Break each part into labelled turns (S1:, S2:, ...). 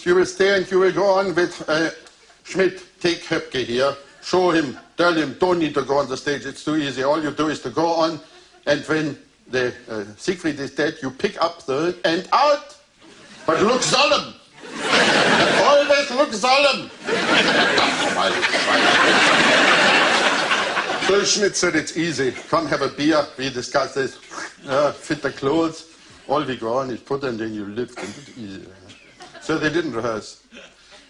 S1: you will stay and you will go on with Schmidt. Take Höpke here. Show him, tell him, don't need to go on the stage. It's too easy. All you do is to go on, and when the Siegfried is dead, you pick up the and out. But look solemn. Always look solemn. So Schmidt said, it's easy. Come have a beer. We discuss this. Fit the clothes. All we go on is put and then you lift. And it's easy. So they didn't rehearse.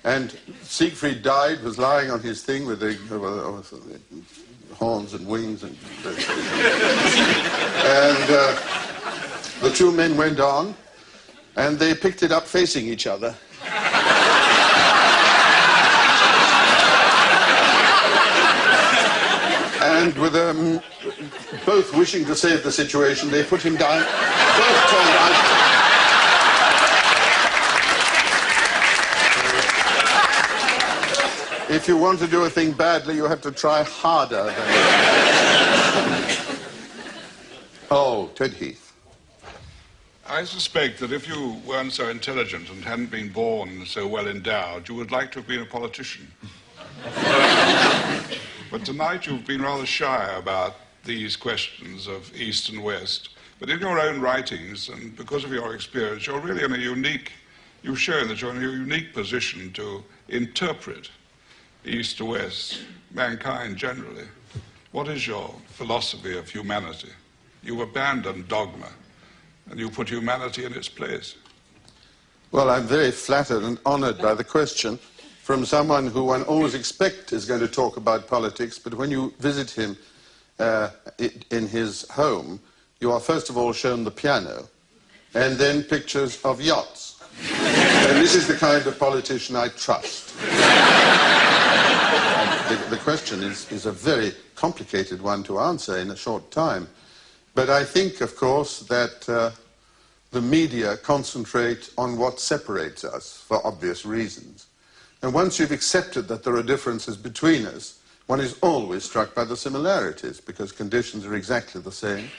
S1: And Siegfried died, was lying on his thing with the horns and wings. And the two men went on, and they picked it up facing each other. And with both wishing to save the situation, they put him down, both turned out. If you want to do a thing badly, you have to try harder than that. Oh, Ted Heath.
S2: I suspect that if you weren't so intelligent and hadn't been born so well endowed, you would like to have been a politician. But tonight you've been rather shy about these questions of East and West. But in your own writings, and because of your experience, you're really you've shown that you're in a unique position to interpret East to West, mankind generally. What is your philosophy of humanity? You've abandoned dogma, and you put humanity in its place.
S1: Well, I'm very flattered and honored by the question from someone who one always expects is going to talk about politics, but when you visit him in his home, you are first of all shown the piano, and then pictures of yachts. And this is the kind of politician I trust. The question is a very complicated one to answer in a short time. But I think, of course, that the media concentrate on what separates us for obvious reasons. And once you've accepted that there are differences between us, one is always struck by the similarities, because conditions are exactly the same.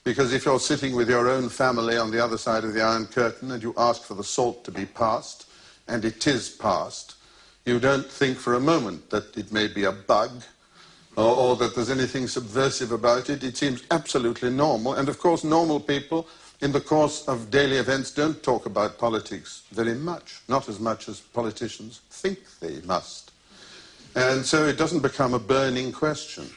S1: Because if you're sitting with your own family on the other side of the Iron Curtain and you ask for the salt to be passed, and it is passed, you don't think for a moment that it may be a bug or that there's anything subversive about it. It seems absolutely normal. And of course, normal people in the course of daily events don't talk about politics very much, not as much as politicians think they must. And so it doesn't become a burning question.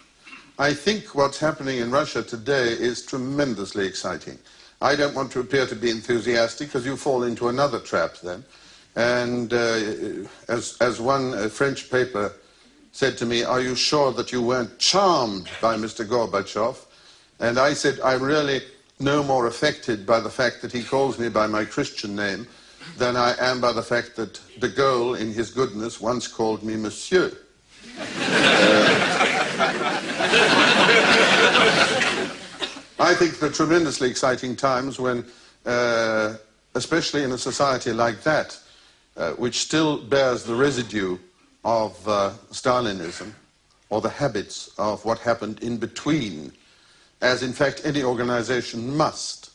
S1: I think what's happening in Russia today is tremendously exciting. I don't want to appear to be enthusiastic, because you fall into another trap then. And as one French paper said to me, are you sure that you weren't charmed by Mr. Gorbachev? And I said, I'm really no more affected by the fact that he calls me by my Christian name than I am by the fact that de Gaulle, in his goodness, once called me Monsieur. I think they're tremendously exciting times when, especially in a society like that, which still bears the residue of Stalinism, or the habits of what happened in between, as in fact any organization must.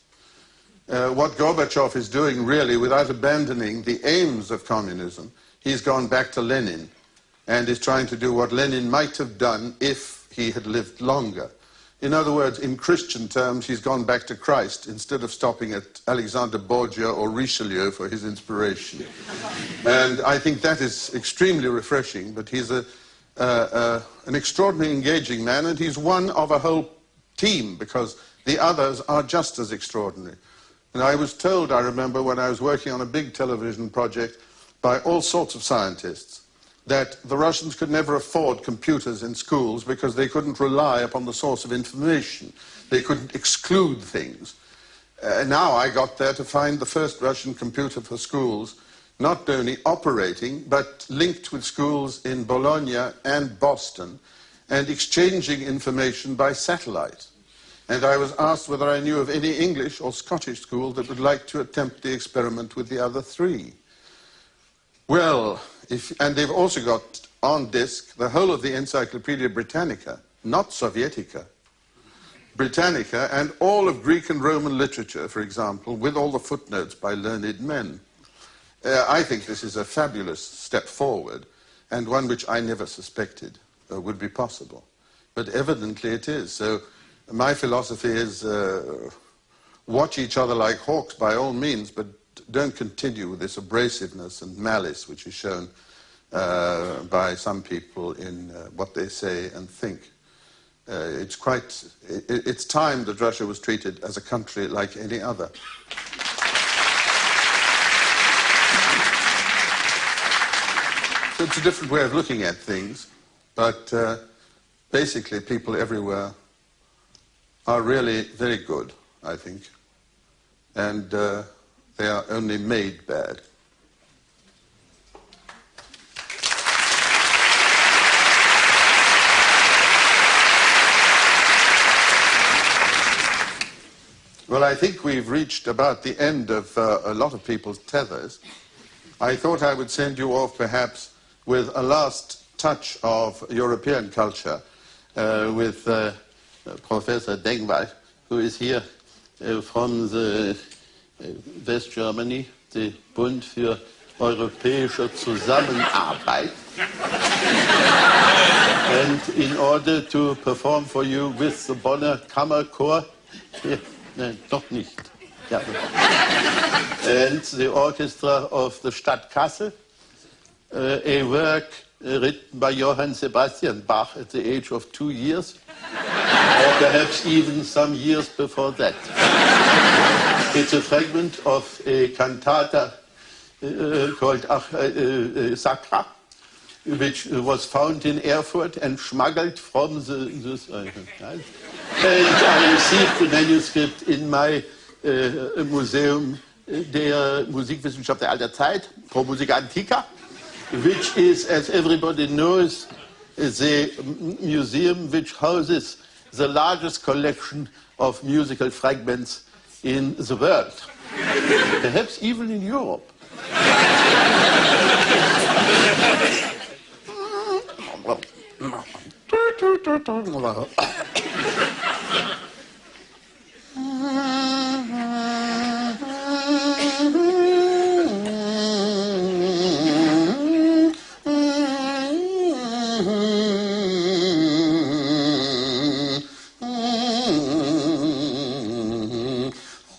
S1: What Gorbachev is doing really, without abandoning the aims of communism, he's gone back to Lenin and is trying to do what Lenin might have done if he had lived longer. In other words, in Christian terms, he's gone back to Christ instead of stopping at Alexander Borgia or Richelieu for his inspiration. And I think that is extremely refreshing, but he's an extraordinarily engaging man, and he's one of a whole team, because the others are just as extraordinary. And I was told, I remember, when I was working on a big television project by all sorts of scientists, that the Russians could never afford computers in schools because they couldn't rely upon the source of information. They couldn't exclude things. Now I got there to find the first Russian computer for schools, not only operating, but linked with schools in Bologna and Boston, and exchanging information by satellite. And I was asked whether I knew of any English or Scottish school that would like to attempt the experiment with the other three. Well, and they've also got on disk the whole of the Encyclopedia Britannica, not Sovietica, Britannica, and all of Greek and Roman literature, for example, with all the footnotes by learned men. I think this is a fabulous step forward, and one which I never suspected would be possible. But evidently it is. So my philosophy is watch each other like hawks by all means, but don't continue with this abrasiveness and malice which is shown by some people in what they say and think. It's time that Russia was treated as a country like any other. So it's a different way of looking at things, but basically people everywhere are really very good, I think, and they are only made bad. Well, I think we've reached about the end of a lot of people's tethers. I thought I would send you off perhaps with a last touch of European culture with Professor Dengwald, who is here from the West Germany, the Bund für Europäische Zusammenarbeit. And in order to perform for you with the Bonner Kammerchor, nein, doch nicht. Ja. And the orchestra of the Stadt Kassel, a work written by Johann Sebastian Bach at the age of 2 years, or perhaps even some years before that. It's a fragment of a cantata called Sacra, which was found in Erfurt and smuggled from the and I received the manuscript in my Museum der Musikwissenschaft der alter Zeit, Pro Musica Antica, which is, as everybody knows, the museum which houses the largest collection of musical fragments in the world, perhaps even in Europe.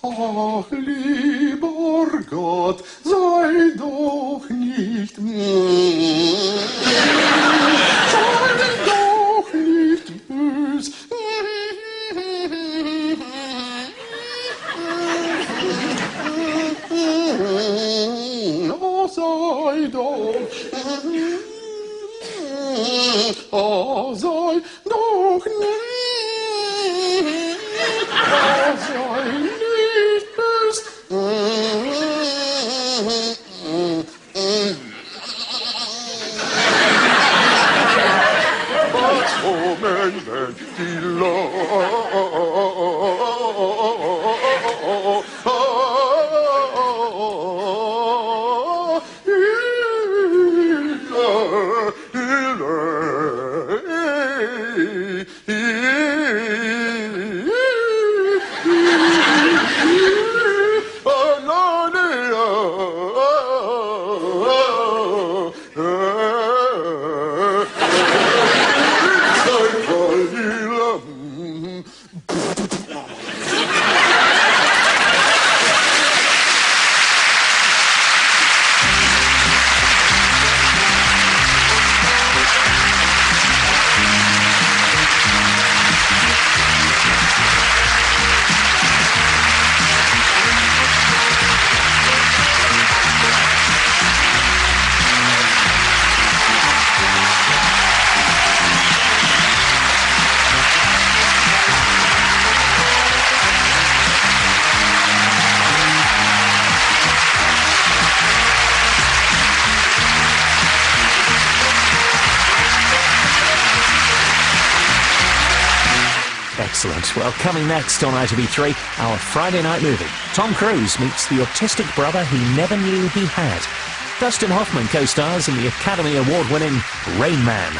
S3: Ach, lieber Gott, sei doch nicht sei doch nicht bös. Oh, sei doch, oh, sei doch nicht, oh, sei nicht bös. Was kommen wenn die
S4: Excellent. Well, coming next on ITV3, our Friday night movie. Tom Cruise meets the autistic brother he never knew he had. Dustin Hoffman co-stars in the Academy Award-winning Rain Man.